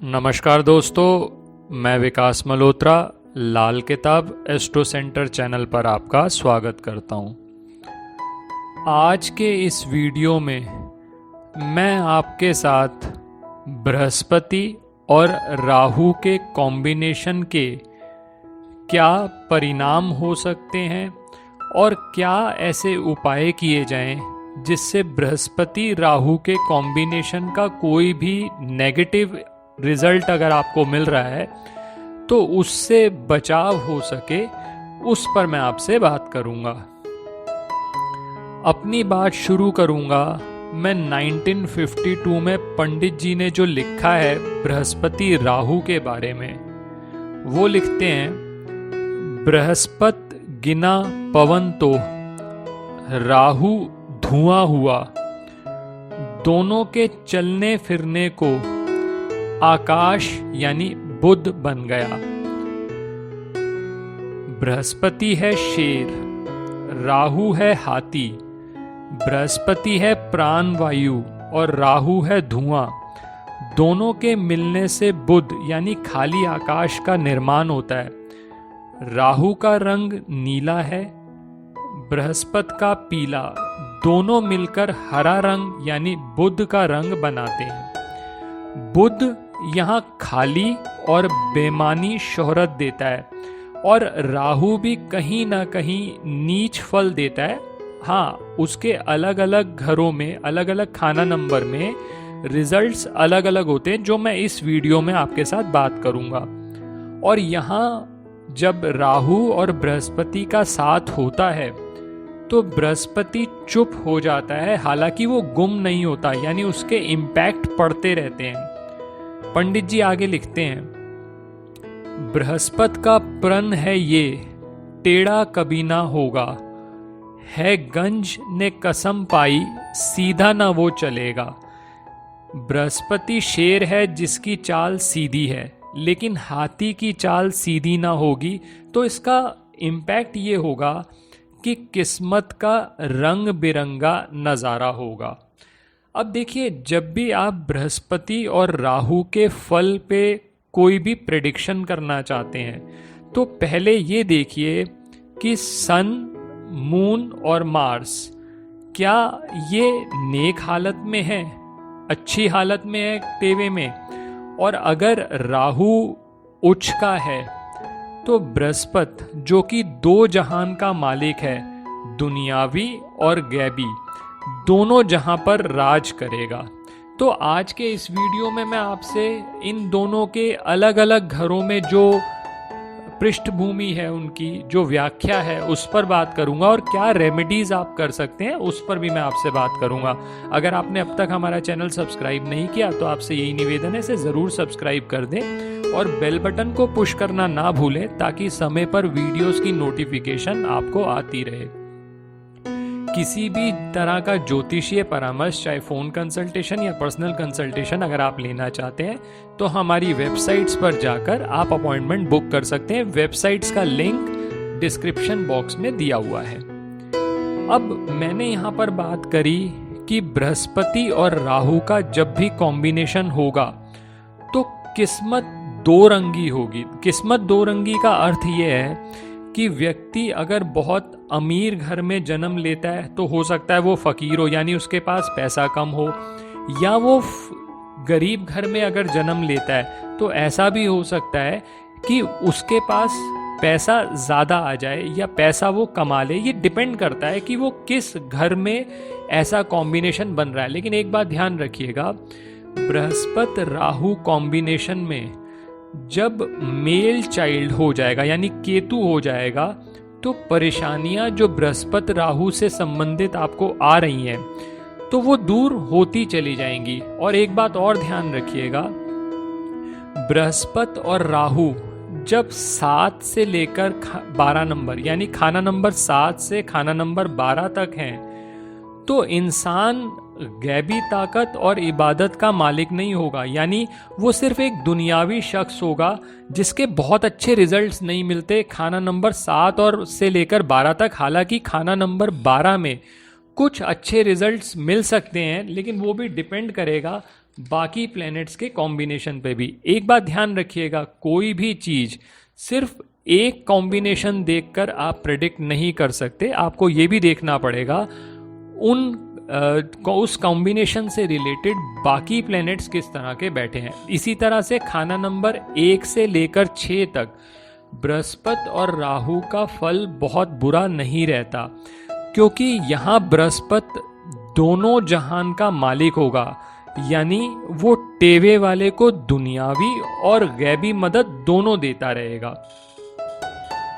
नमस्कार दोस्तों, मैं विकास मल्होत्रा लाल किताब एस्ट्रो सेंटर चैनल पर आपका स्वागत करता हूं। आज के इस वीडियो में मैं आपके साथ बृहस्पति और राहु के कॉम्बिनेशन के क्या परिणाम हो सकते हैं और क्या ऐसे उपाय किए जाएं जिससे बृहस्पति राहु के कॉम्बिनेशन का कोई भी नेगेटिव रिजल्ट अगर आपको मिल रहा है तो उससे बचाव हो सके, उस पर मैं आपसे बात करूंगा। अपनी बात शुरू करूंगा मैं 1952 में पंडित जी ने जो लिखा है बृहस्पति राहु के बारे में। वो लिखते हैं, बृहस्पत गिना पवन तो राहु धुआं हुआ, दोनों के चलने फिरने को आकाश यानी बुध बन गया। बृहस्पति है शेर, राहु है हाथी, बृहस्पति है प्राण वायु और राहु है धुआं। दोनों के मिलने से बुध यानी खाली आकाश का निर्माण होता है। राहु का रंग नीला है, बृहस्पति का पीला, दोनों मिलकर हरा रंग यानी बुध का रंग बनाते हैं। बुध यहाँ खाली और बेमानी शोहरत देता है और राहु भी कहीं ना कहीं नीच फल देता है। हाँ, उसके अलग अलग घरों में अलग अलग खाना नंबर में रिजल्ट्स अलग अलग होते हैं, जो मैं इस वीडियो में आपके साथ बात करूंगा। और यहाँ जब राहु और बृहस्पति का साथ होता है तो बृहस्पति चुप हो जाता है, हालांकि वो गुम नहीं होता, यानी उसके इम्पैक्ट पड़ते रहते हैं। पंडित जी आगे लिखते हैं, बृहस्पति का प्रण है ये, टेढ़ा कभी ना होगा, है गंज ने कसम पाई, सीधा ना वो चलेगा। बृहस्पति शेर है जिसकी चाल सीधी है, लेकिन हाथी की चाल सीधी ना होगी तो इसका इम्पैक्ट ये होगा कि किस्मत का रंग बिरंगा नज़ारा होगा। अब देखिए, जब भी आप बृहस्पति और राहु के फल पे कोई भी प्रेडिक्शन करना चाहते हैं तो पहले ये देखिए कि सन, मून और मार्स क्या ये नेक हालत में है, अच्छी हालत में है, टेवे में। और अगर राहु उच्च का है तो बृहस्पति, जो कि दो जहान का मालिक है, दुनियावी और गैबी, दोनों जहां पर राज करेगा। तो आज के इस वीडियो में मैं आपसे इन दोनों के अलग अलग घरों में जो पृष्ठभूमि है, उनकी जो व्याख्या है, उस पर बात करूंगा और क्या रेमेडीज आप कर सकते हैं उस पर भी मैं आपसे बात करूंगा। अगर आपने अब तक हमारा चैनल सब्सक्राइब नहीं किया तो आपसे यही निवेदन है, इसे जरूर सब्सक्राइब कर दें और बेल बटन को पुश करना ना भूलें ताकि समय पर वीडियोस की नोटिफिकेशन आपको आती रहे। किसी भी तरह का ज्योतिषीय परामर्श, चाहे फोन कंसल्टेशन या पर्सनल कंसल्टेशन अगर आप लेना चाहते हैं तो हमारी वेबसाइट्स पर जाकर आप अपॉइंटमेंट बुक कर सकते हैं। वेबसाइट्स का लिंक डिस्क्रिप्शन बॉक्स में दिया हुआ है। अब मैंने यहाँ पर बात करी कि बृहस्पति और राहु का जब भी कॉम्बिनेशन होगा तो किस्मत दो रंगी होगी। किस्मत दो रंगी का अर्थ यह है कि व्यक्ति अगर बहुत अमीर घर में जन्म लेता है तो हो सकता है वो फकीर हो, यानी उसके पास पैसा कम हो, या वो गरीब घर में अगर जन्म लेता है तो ऐसा भी हो सकता है कि उसके पास पैसा ज़्यादा आ जाए या पैसा वो कमा ले। ये डिपेंड करता है कि वो किस घर में ऐसा कॉम्बिनेशन बन रहा है। लेकिन एक बात ध्यान रखिएगा, बृहस्पति राहु कॉम्बिनेशन में जब मेल चाइल्ड हो जाएगा यानी केतु हो जाएगा तो परेशानियां जो बृहस्पति राहु से संबंधित आपको आ रही हैं तो वो दूर होती चली जाएंगी। और एक बात और ध्यान रखिएगा, बृहस्पति और राहु जब 7 से लेकर 12 नंबर यानी खाना नंबर 7 से खाना नंबर 12 तक हैं तो इंसान गैबी ताकत और इबादत का मालिक नहीं होगा, यानी वो सिर्फ एक दुनियावी शख्स होगा जिसके बहुत अच्छे रिजल्ट्स नहीं मिलते खाना नंबर 7 और से लेकर 12 तक। हालांकि खाना नंबर 12 में कुछ अच्छे रिजल्ट्स मिल सकते हैं, लेकिन वो भी डिपेंड करेगा बाकी प्लैनेट्स के कॉम्बिनेशन पे भी। एक बात ध्यान रखिएगा, कोई भी चीज सिर्फ एक कॉम्बिनेशन देखकर आप प्रेडिक्ट नहीं कर सकते, आपको ये भी देखना पड़ेगा उस कॉम्बिनेशन से रिलेटेड बाकी प्लैनेट्स किस तरह के बैठे हैं। इसी तरह से खाना नंबर 1 से लेकर 6 तक बृहस्पति और राहु का फल बहुत बुरा नहीं रहता, क्योंकि यहाँ बृहस्पति दोनों जहान का मालिक होगा, यानी वो टेवे वाले को दुनियावी और गैबी मदद दोनों देता रहेगा।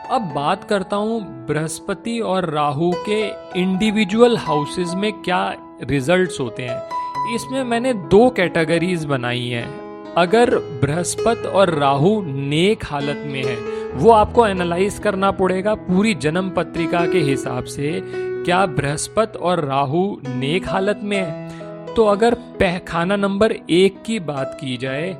अब बात करता हूं बृहस्पति और राहु के इंडिविजुअल हाउसेस में क्या रिजल्ट्स होते हैं। इसमें मैंने 2 कैटेगरीज बनाई हैं। अगर बृहस्पति और राहु नेक हालत में है, वो आपको एनालाइज करना पड़ेगा पूरी जन्म पत्रिका के हिसाब से, क्या बृहस्पति और राहु नेक हालत में है। तो अगर खाना नंबर 1 की बात की जाए,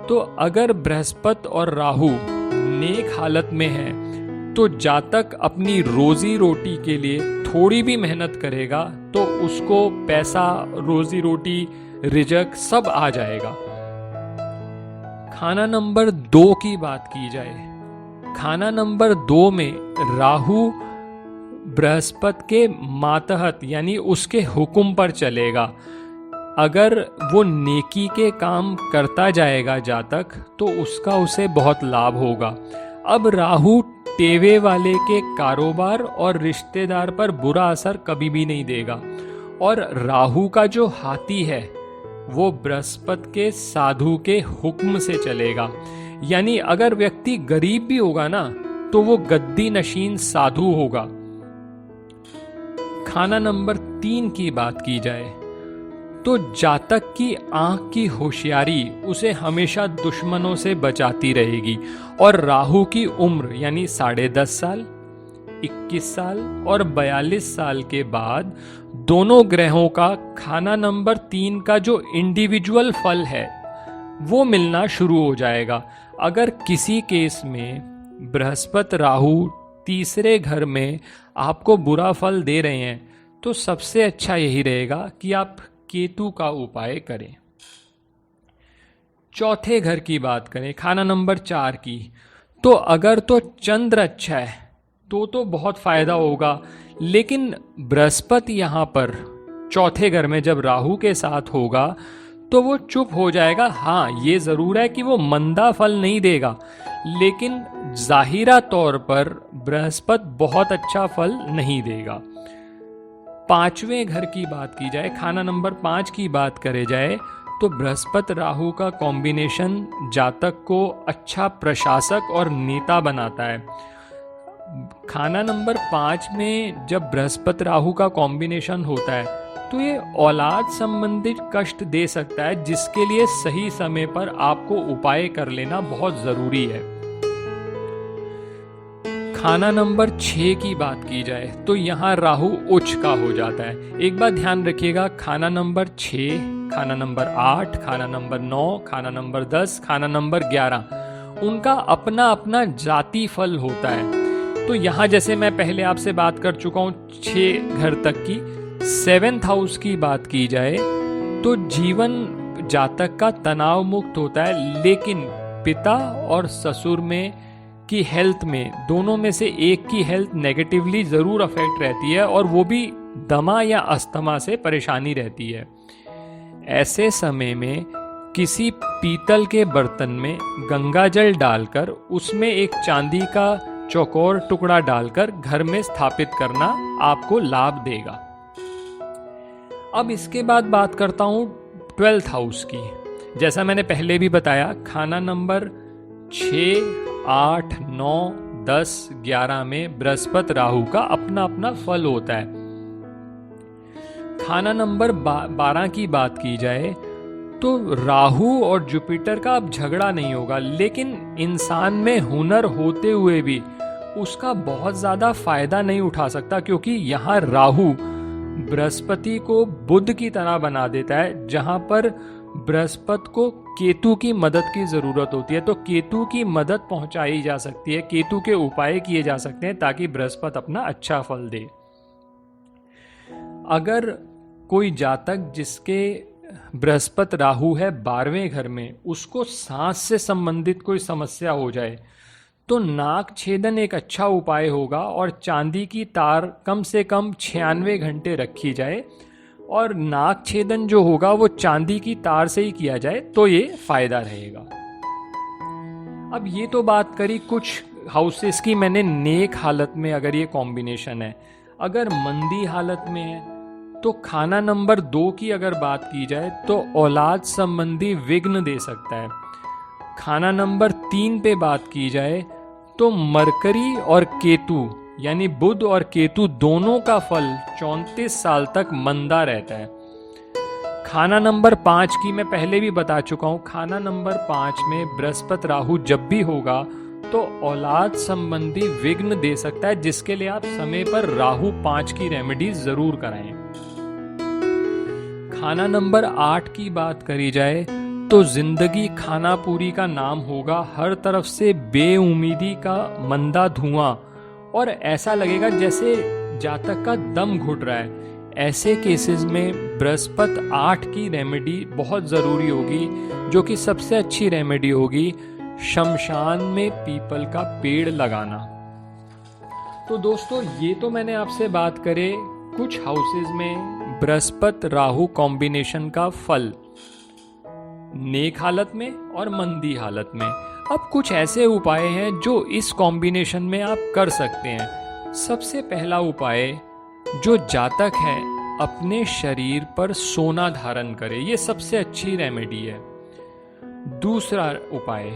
तो अगर बृहस्पति और राहु नेक हालत में है तो जातक अपनी रोजी रोटी के लिए थोड़ी भी मेहनत करेगा तो उसको पैसा, रोजी रोटी, रिजक सब आ जाएगा। खाना नंबर 2 की बात की जाए, खाना नंबर 2 में राहु बृहस्पति के मातहत यानी उसके हुक्म पर चलेगा। अगर वो नेकी के काम करता जाएगा जातक, तो उसका उसे बहुत लाभ होगा। अब राहु टेवे वाले के कारोबार और रिश्तेदार पर बुरा असर कभी भी नहीं देगा, और राहु का जो हाथी है वो बृहस्पति के साधु के हुक्म से चलेगा। यानी अगर व्यक्ति गरीब भी होगा ना, तो वो गद्दी नशीन साधु होगा। खाना नंबर 3 की बात की जाए, तो जातक की आंख की होशियारी उसे हमेशा दुश्मनों से बचाती रहेगी, और राहु की उम्र यानी 10.5 साल, 21 साल और 42 साल के बाद दोनों ग्रहों का खाना नंबर 3 का जो इंडिविजुअल फल है वो मिलना शुरू हो जाएगा। अगर किसी केस में बृहस्पति राहु तीसरे घर में आपको बुरा फल दे रहे हैं, तो सबसे अच्छा यही रहेगा कि आप केतु का उपाय करें। चौथे घर की बात करें, खाना नंबर 4 की, तो अगर तो चंद्र अच्छा है तो बहुत फायदा होगा, लेकिन बृहस्पति यहां पर चौथे घर में जब राहु के साथ होगा तो वो चुप हो जाएगा। हाँ, ये जरूर है कि वो मंदा फल नहीं देगा, लेकिन जाहिरा तौर पर बृहस्पति बहुत अच्छा फल नहीं देगा। 5वें घर की बात की जाए, खाना नंबर 5 की बात करे जाए, तो बृहस्पति राहु का कॉम्बिनेशन जातक को अच्छा प्रशासक और नेता बनाता है। खाना नंबर 5 में जब बृहस्पति राहु का कॉम्बिनेशन होता है तो ये औलाद संबंधित कष्ट दे सकता है, जिसके लिए सही समय पर आपको उपाय कर लेना बहुत जरूरी है। खाना नंबर 6 की बात की जाए, तो यहाँ राहु उच्च का हो जाता है। एक बात ध्यान रखिएगा, खाना नंबर 6, खाना नंबर 8, खाना नंबर 9, खाना नंबर 10, खाना नंबर 11, उनका अपना अपना जाति फल होता है। तो यहाँ जैसे मैं पहले आपसे बात कर चुका हूँ 6 घर तक की, 7th हाउस की बात की जाए तो जीवन जातक का तनाव मुक्त होता है, लेकिन पिता और ससुर में की हेल्थ में, दोनों में से एक की हेल्थ नेगेटिवली जरूर अफेक्ट रहती है, और वो भी दमा या अस्थमा से परेशानी रहती है। ऐसे समय में किसी पीतल के बर्तन में गंगा जल डालकर उसमें एक चांदी का चौकोर टुकड़ा डालकर घर में स्थापित करना आपको लाभ देगा। अब इसके बाद बात करता हूं 12th हाउस की। जैसा मैंने पहले भी बताया, खाना नंबर 6, 8, 9, 10, 11 में बृहस्पति राहु का अपना अपना फल होता है। खाना नंबर 12 की बात की जाए तो राहु और जुपिटर का अब झगड़ा नहीं होगा, लेकिन इंसान में हुनर होते हुए भी उसका बहुत ज्यादा फायदा नहीं उठा सकता, क्योंकि यहाँ राहु बृहस्पति को बुध की तरह बना देता है, जहां पर बृहस्पति को केतु की मदद की जरूरत होती है। तो केतु की मदद पहुंचाई जा सकती है, केतु के उपाय किए जा सकते हैं ताकि बृहस्पति अपना अच्छा फल दे। अगर कोई जातक जिसके बृहस्पति राहु है 12वें घर में, उसको सांस से संबंधित कोई समस्या हो जाए तो नाक छेदन एक अच्छा उपाय होगा, और चांदी की तार कम से कम 96 घंटे रखी जाए, और नाक छेदन जो होगा वो चांदी की तार से ही किया जाए तो ये फायदा रहेगा। अब ये तो बात करी कुछ हाउसेस की मैंने नेक हालत में अगर ये कॉम्बिनेशन है। अगर मंदी हालत में है तो खाना नंबर 2 की अगर बात की जाए तो औलाद संबंधी विघ्न दे सकता है। खाना नंबर 3 पे बात की जाए तो मरकरी और केतु यानी बुध और केतु दोनों का फल 34 साल तक मंदा रहता है। खाना नंबर 5 की मैं पहले भी बता चुका हूं, खाना नंबर 5 में बृहस्पति राहु जब भी होगा तो औलाद संबंधी विघ्न दे सकता है, जिसके लिए आप समय पर राहु 5 की रेमेडी जरूर कराएं। खाना नंबर 8 की बात करी जाए तो जिंदगी खाना पूरी का नाम होगा। हर तरफ से बेउम्मीदी का मंदा धुआं, और ऐसा लगेगा जैसे जातक का दम घुट रहा है। ऐसे केसेस में बृहस्पति 8 की रेमेडी बहुत ज़रूरी होगी, जो कि सबसे अच्छी रेमेडी होगी शमशान में पीपल का पेड़ लगाना। तो दोस्तों ये तो मैंने आपसे बात करे कुछ हाउसेस में बृहस्पति राहु कॉम्बिनेशन का फल नेक हालत में और मंदी हालत में। अब कुछ ऐसे उपाय हैं जो इस कॉम्बिनेशन में आप कर सकते हैं। सबसे पहला उपाय, जो जातक है अपने शरीर पर सोना धारण करे, ये सबसे अच्छी रेमेडी है। दूसरा उपाय,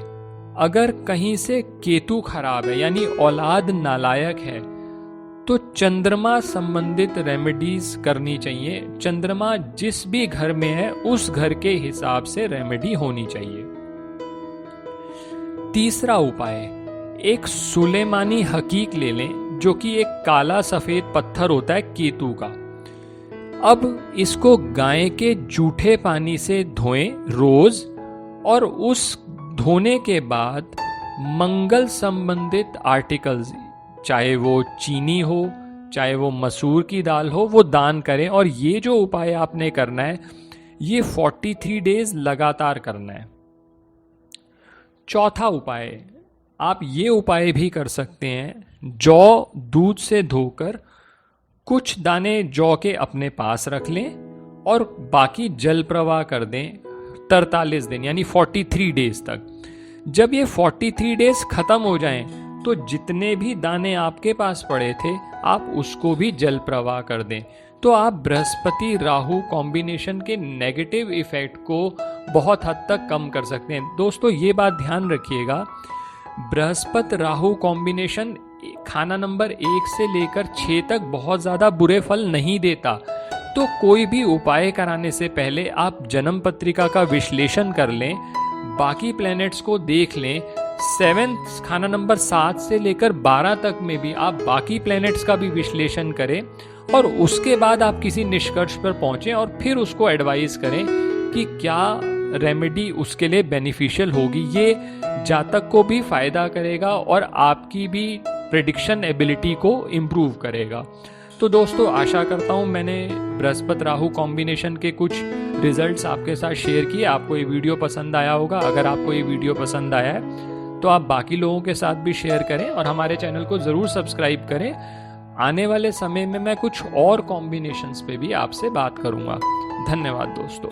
अगर कहीं से केतु खराब है यानी औलाद नालायक है तो चंद्रमा संबंधित रेमेडीज करनी चाहिए। चंद्रमा जिस भी घर में है उस घर के हिसाब से रेमेडी होनी चाहिए। तीसरा उपाय, एक सुलेमानी हकीक ले लें, जो कि एक काला सफेद पत्थर होता है केतु का। अब इसको गाय के जूठे पानी से धोएं रोज, और उस धोने के बाद मंगल संबंधित आर्टिकल्स, चाहे वो चीनी हो चाहे वो मसूर की दाल हो, वो दान करें। और ये जो उपाय आपने करना है ये 43 डेज लगातार करना है। चौथा उपाय, आप ये उपाय भी कर सकते हैं, जौ दूध से धोकर कुछ दाने जौ के अपने पास रख लें और बाकी जल प्रवाह कर दें 43 दिन यानी 43 डेज तक। जब ये 43 डेज खत्म हो जाएं तो जितने भी दाने आपके पास पड़े थे आप उसको भी जल प्रवाह कर दें। तो आप बृहस्पति राहु कॉम्बिनेशन के नेगेटिव इफेक्ट को बहुत हद तक कम कर सकते हैं। दोस्तों ये बात ध्यान रखिएगा, बृहस्पति राहु कॉम्बिनेशन खाना नंबर 1 से लेकर 6 तक बहुत ज़्यादा बुरे फल नहीं देता। तो कोई भी उपाय कराने से पहले आप जन्म पत्रिका का विश्लेषण कर लें, बाकी प्लैनेट्स को देख लें। 7th खाना नंबर 7 से लेकर 12 तक में भी आप बाकी प्लैनेट्स का भी विश्लेषण करें, और उसके बाद आप किसी निष्कर्ष पर पहुंचें और फिर उसको एडवाइस करें कि क्या रेमेडी उसके लिए बेनिफिशियल होगी। ये जातक को भी फायदा करेगा और आपकी भी प्रेडिक्शन एबिलिटी को इम्प्रूव करेगा। तो दोस्तों आशा करता हूँ मैंने बृहस्पति राहु कॉम्बिनेशन के कुछ रिजल्ट्स आपके साथ शेयर किए। आपको ये वीडियो पसंद आया होगा। अगर आपको ये वीडियो पसंद आया है तो आप बाकी लोगों के साथ भी शेयर करें और हमारे चैनल को ज़रूर सब्सक्राइब करें। आने वाले समय में मैं कुछ और कॉम्बिनेशंस पे भी आपसे बात करूँगा। धन्यवाद दोस्तों।